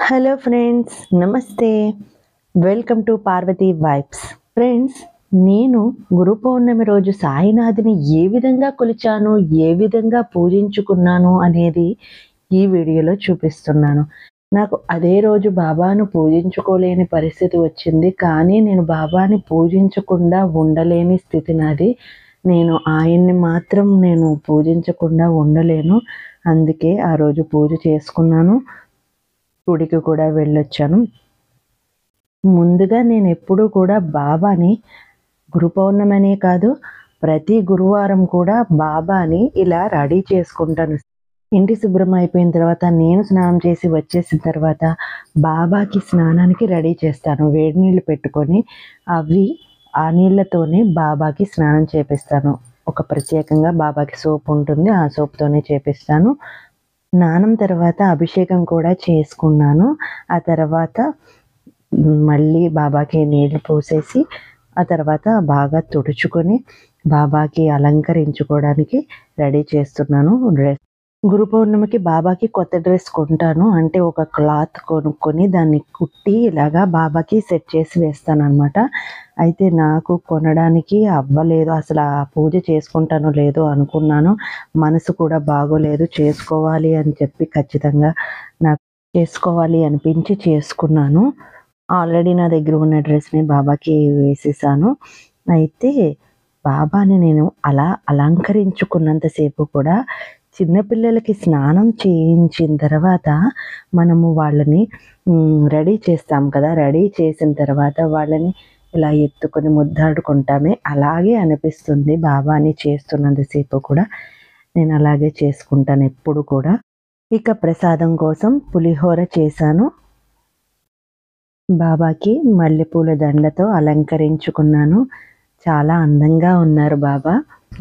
Hello friends, నమస్తే. Welcome to Parvathi vibes. Friends, నేను గురు పౌర్ణమి రోజు సాయినాథుని ఏ విధంగా కొలిచాను, ఏ విధంగా పూజించుకున్నాను అనేది ఈ వీడియోలో చూపిస్తున్నాను. నాకు అదే రోజు బాబాను పూజించుకోలేని పరిస్థితి వచ్చింది. కానీ నేను బాబాని పూజించకుండా ఉండలేని స్థితి నాది. నేను ఆయన్ని మాత్రం పూజించకుండా ఉండలేను. అందుకే ఆ రోజు పూజ చేసుకున్నాను. గుడికి కూడా వెళ్ళొచ్చాను. ముందుగా నేను ఎప్పుడూ కూడా బాబాని గురు పౌర్ణమి అనే కాదు, ప్రతి గురువారం కూడా బాబాని ఇలా రెడీ చేసుకుంటాను. ఇంటి శుభ్రం అయిపోయిన తర్వాత, నేను స్నానం చేసి వచ్చేసిన తర్వాత బాబాకి స్నానానికి రెడీ చేస్తాను. వేడి నీళ్ళు పెట్టుకొని ఆ నీళ్ళతోనే బాబాకి స్నానం చేపిస్తాను. ఒక ప్రత్యేకంగా బాబాకి సోప్ ఉంటుంది, ఆ సోప్తోనే చేపిస్తాను. స్నానం తర్వాత అభిషేకం కూడా చేసుకున్నాను. ఆ తర్వాత మళ్ళీ బాబాకి నీళ్లు పోసేసి ఆ తర్వాత బాగా తుడుచుకొని బాబాకి అలంకరించుకోవడానికి రెడీ చేస్తున్నాను. గురు పౌర్ణమికి బాబాకి కొత్త డ్రెస్ కొంటాను. అంటే ఒక క్లాత్ కొనుక్కొని దాన్ని కుట్టి ఇలాగా బాబాకి సెట్ చేసి వేస్తాను అనమాట. అయితే నాకు కొనడానికి అవ్వలేదు. అసలు ఆ పూజ చేసుకుంటానో లేదో అనుకున్నాను. మనసు కూడా బాగోలేదు. చేసుకోవాలి అని చెప్పి ఖచ్చితంగా నాకు చేసుకోవాలి అనిపించి చేసుకున్నాను. ఆల్రెడీ నా దగ్గర ఉన్న డ్రెస్ని బాబాకి వేసేసాను. అయితే బాబాని నేను అలా అలంకరించుకున్నంతసేపు కూడా చిన్నపిల్లలకి స్నానం చేయించిన తర్వాత మనము వాళ్ళని రెడీ చేస్తాం కదా. రెడీ చేసిన తర్వాత వాళ్ళని ఇలా ఎత్తుకొని ముద్దాడుకుంటామే, అలాగే అనిపిస్తుంది బాబాని చేస్తున్నంతసేపు కూడా. నేను అలాగే చేసుకుంటాను ఎప్పుడు కూడా. ఇక ప్రసాదం కోసం పులిహోర చేశాను. బాబాకి మల్లెపూల దండతో అలంకరించుకున్నాను. చాలా అందంగా ఉన్నారు బాబా.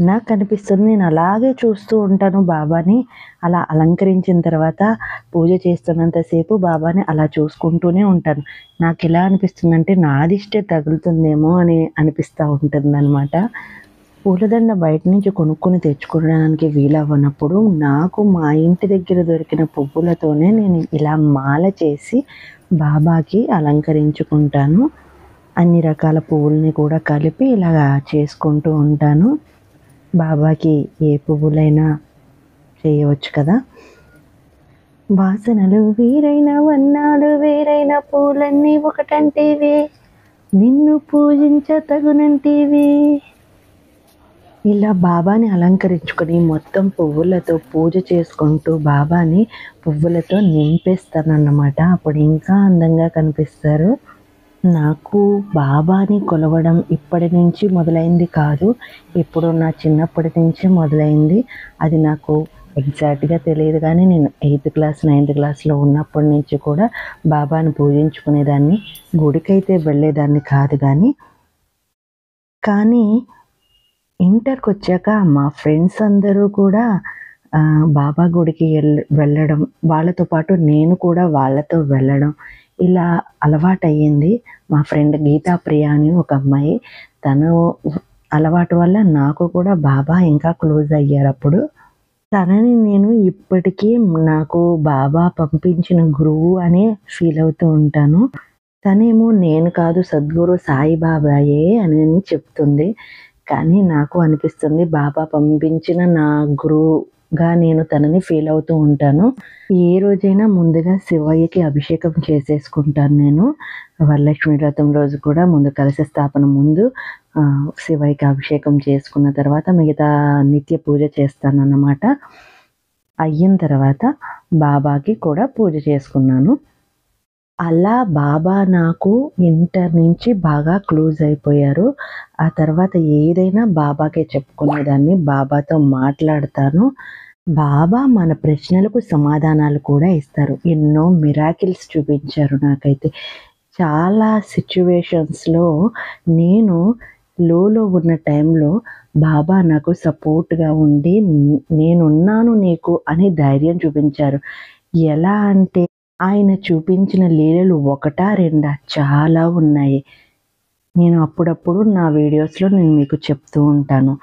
నాకు అనిపిస్తుంది, నేను అలాగే చూస్తూ ఉంటాను బాబాని. అలా అలంకరించిన తర్వాత పూజ చేస్తున్నంతసేపు బాబాని అలా చూసుకుంటూనే ఉంటాను. నాకు ఎలా అనిపిస్తుందంటే నాదిష్టే తగులుతుందేమో అని అనిపిస్తూ ఉంటుంది అనమాట. పూలదండ బయట నుంచి కొనుక్కొని తెచ్చుకోవడానికి వీలవ్వనప్పుడు నాకు మా ఇంటి దగ్గర దొరికిన పువ్వులతోనే నేను ఇలా మాల చేసి బాబాకి అలంకరించుకుంటాను. అన్ని రకాల పువ్వుల్ని కూడా కలిపి ఇలాగా చేసుకుంటూ ఉంటాను. బాబాకి ఏ పువ్వులైనా చేయవచ్చు కదా. వాసనలు వేరైన, వర్ణాలు వేరైన, పూలన్నీ ఒకటంటేవే, నిన్ను పూజించ తగునంటేవే. ఇలా బాబాని అలంకరించుకొని మొత్తం పువ్వులతో పూజ చేసుకుంటూ బాబాని పువ్వులతో నింపేస్తానన్నమాట. అప్పుడు ఇంకా అందంగా కనిపిస్తారు. నాకు బాబాని కొలవడం ఇప్పటి నుంచి మొదలైంది కాదు, ఇప్పుడు నా చిన్నప్పటి నుంచే మొదలైంది. అది నాకు ఎగ్జాక్ట్గా తెలియదు, కానీ నేను 8th క్లాస్ 9th క్లాస్లో ఉన్నప్పటి నుంచి కూడా బాబాని పూజించుకునేదాన్ని. గుడికైతే వెళ్ళేదాన్ని కాదు. కానీ ఇంటర్కి వచ్చాక మా ఫ్రెండ్స్ అందరూ కూడా బాబా గుడికి వెళ్ళడం, వాళ్ళతో పాటు నేను కూడా వాళ్ళతో వెళ్ళడం, ఇలా అలవాటయ్యింది. మా ఫ్రెండ్ గీతా ప్రియ అని ఒక అమ్మాయి, తను అలవాటు వల్ల నాకు కూడా బాబా ఇంకా క్లోజ్ అయ్యారు. అప్పుడు తనని నేను ఇప్పటికీ నాకు బాబా పంపించిన గురువు అనే ఫీల్ అవుతూ ఉంటాను. తనేమో నేను కాదు, సద్గురు సాయిబాబాయే అని చెప్తుంది. కానీ నాకు అనిపిస్తుంది బాబా పంపించిన నా గురువుగా నేను తనని ఫీల్ అవుతూ ఉంటాను. ఏ రోజైనా ముందుగా శివయ్యకి అభిషేకం చేసేసుకుంటాను. నేను వరలక్ష్మి వ్రతం రోజు కూడా ముందు కలశ స్థాపన ముందు శివయ్యకి అభిషేకం చేసుకున్న తర్వాత మిగతా నిత్య పూజ చేస్తానన్నమాట. అయిన తర్వాత బాబాకి కూడా పూజ చేసుకున్నాను. అలా బాబా నాకు ఇంటర్ నుంచి బాగా క్లోజ్ అయిపోయారు. ఆ తర్వాత ఏదైనా బాబాకే చెప్పుకునేదాన్ని, బాబాతో మాట్లాడతాను. బాబా మన ప్రశ్నలకు సమాధానాలు కూడా ఇస్తారు. ఎన్నో మిరాకిల్స్ చూపించారు నాకైతే. చాలా సిచ్యువేషన్స్లో నేను లోలో ఉన్న టైంలో బాబా నాకు సపోర్ట్గా ఉండి నేనున్నాను నీకు అని ధైర్యం చూపించారు. ఎలా అంటే ఆయన చూపించిన లీలలు ఒకటా రెండా, చాలా ఉన్నాయి. నేను అప్పుడప్పుడు నా వీడియోస్లో నేను మీకు చెప్తూ ఉంటాను.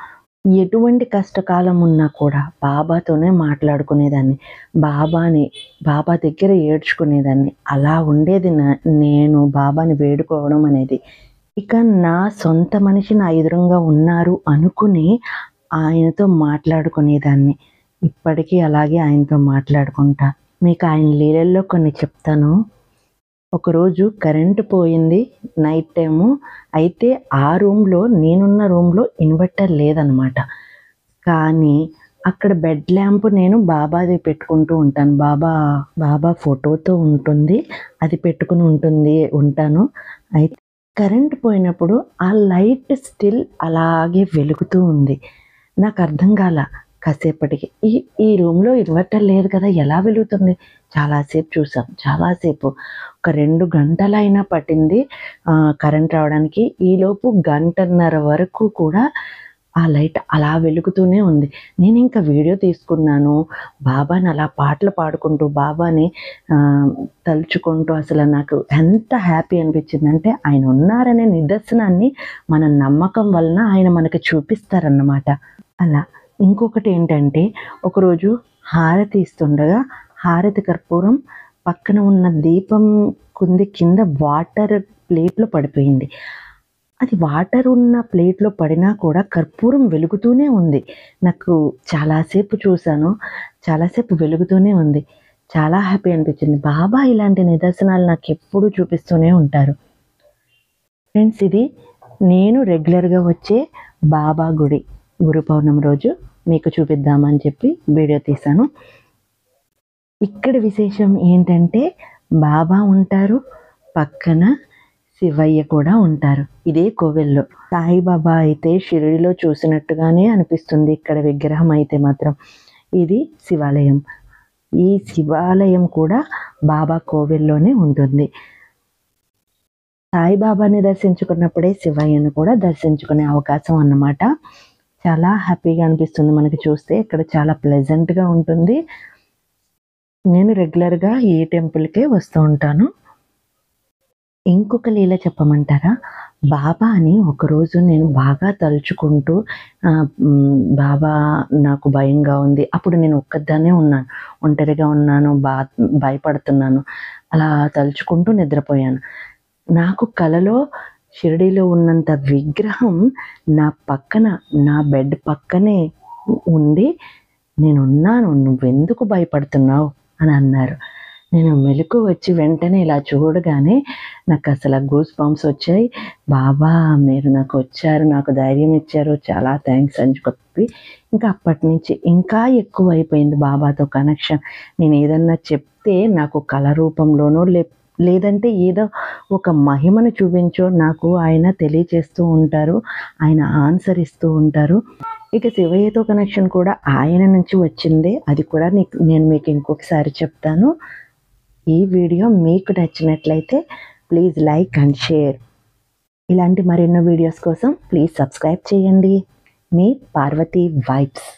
ఎటువంటి కష్టకాలం ఉన్నా కూడా బాబాతోనే మాట్లాడుకునేదాన్ని. బాబా దగ్గర ఏడ్చుకునేదాన్ని. అలా ఉండేది నేను బాబాని వేడుకోవడం అనేది. ఇక నా సొంత మనిషి నా ఎదురుంగా ఉన్నారు అనుకుని ఆయనతో మాట్లాడుకునేదాన్ని. ఇప్పటికీ అలాగే ఆయనతో మాట్లాడుకుంటా. మీకు ఆయన లీలల్లో కొన్ని చెప్తాను. ఒకరోజు కరెంటు పోయింది నైట్ టైము. అయితే ఆ రూమ్లో, నేనున్న రూమ్లో ఇన్వర్టర్ లేదనమాట. కానీ అక్కడ బెడ్ ల్యాంప్ నేను బాబాది పెట్టుకుంటూ ఉంటాను. బాబా ఫోటోతో ఉంటుంది, అది పెట్టుకుని ఉంటాను. అయితే కరెంట్ పోయినప్పుడు ఆ లైట్ స్టిల్ అలాగే వెలుగుతూ ఉంది. నాకు అర్థం కాల కాసేపటికి. ఈ రూమ్లో ఇన్వర్టర్ లేదు కదా, ఎలా వెలుగుతుంది? చాలాసేపు చూసాం, చాలాసేపు. ఒక 2 గంటలైనా పట్టింది కరెంట్ రావడానికి. ఈలోపు 1.5 గంటల వరకు కూడా ఆ లైట్ అలా వెలుగుతూనే ఉంది. నేను ఇంకా వీడియో తీసుకున్నాను. బాబాని అలా పాటలు పాడుకుంటూ, బాబాని తలుచుకుంటూ, అసలు నాకు ఎంత హ్యాపీ అనిపించిందంటే, ఆయన ఉన్నారనే నిదర్శనాన్ని మన నమ్మకం వలన ఆయన మనకి చూపిస్తారన్నమాట. అలా ఇంకొకటి ఏంటంటే, ఒకరోజు హారతి ఇస్తుండగా హారతి కర్పూరం పక్కన ఉన్న దీపం కింద వాటర్ ప్లేట్లో పడిపోయింది. అది వాటర్ ఉన్న ప్లేట్లో పడినా కూడా కర్పూరం వెలుగుతూనే ఉంది. నాకు చాలాసేపు చూశాను, చాలాసేపు వెలుగుతూనే ఉంది. చాలా హ్యాపీ అనిపించింది. బాబా ఇలాంటి నిదర్శనాలు నాకు ఎప్పుడూ చూపిస్తూనే ఉంటారు. ఫ్రెండ్స్, ఇది నేను రెగ్యులర్గా వచ్చే బాబా గుడి. గురు పౌర్ణమి రోజు మీకు చూపిద్దామని చెప్పి వీడియో తీశాను. ఇక్కడ విశేషం ఏంటంటే, బాబా ఉంటారు, పక్కన శివయ్య కూడా ఉంటారు. ఇదే కోవెల్లో. సాయిబాబా అయితే షిరిడిలో చూసినట్టుగానే అనిపిస్తుంది. ఇక్కడ విగ్రహం అయితే మాత్రం. ఇది శివాలయం. ఈ శివాలయం కూడా బాబా కోవెల్లోనే ఉంటుంది. సాయిబాబాని దర్శించుకున్నప్పుడే శివయ్యను కూడా దర్శించుకునే అవకాశం అన్నమాట. చాలా హ్యాపీగా అనిపిస్తుంది మనకి చూస్తే. ఇక్కడ చాలా ప్లెజెంట్గా ఉంటుంది. నేను రెగ్యులర్గా ఈ టెంపుల్కే వస్తూ ఉంటాను. ఇంకొక లీల చెప్పమంటారా? బాబాని ఒకరోజు నేను బాగా తలుచుకుంటూ, బాబా నాకు భయంగా ఉంది. అప్పుడు నేను ఒక్కదాన్నే ఉన్నాను, ఒంటరిగా ఉన్నాను, భయపడుతున్నాను. అలా తలుచుకుంటూ నిద్రపోయాను. నాకు కలలో షిరిడీలో ఉన్నంత విగ్రహం నా పక్కన, నా బెడ్ పక్కనే ఉండి, నేనున్నాను, నువ్వెందుకు భయపడుతున్నావు అని అన్నారు. నేను మెలకు వచ్చి వెంటనే ఇలా చూడగానే నాకు అసలు గూస్ బంప్స్ వచ్చాయి. బాబా మీరు నాకు వచ్చారు, నాకు ధైర్యం ఇచ్చారు, చాలా థ్యాంక్స్ అని చెప్పి ఇంకా అప్పటి నుంచి ఇంకా ఎక్కువ అయిపోయింది బాబాతో కనెక్షన్. నేను ఏదన్నా చెప్తే నాకు కళ రూపంలోనో లేదంటే ఏదో ఒక మహిమను చూపించో నాకు ఆయన తెలియచేస్తూ ఉంటారు, ఆయన ఆన్సర్ ఇస్తూ ఉంటారు. ఇక శివయ్యతో కనెక్షన్ కూడా ఆయన నుంచి వచ్చిందే. అది కూడా నేను మీకు ఇంకొకసారి చెప్తాను. ఈ వీడియో మీకు నచ్చినట్లయితే ప్లీజ్ లైక్ అండ్ షేర్. ఇలాంటి మరెన్నో వీడియోస్ కోసం ప్లీజ్ సబ్స్క్రైబ్ చేయండి. మీ పార్వతి వైబ్స్.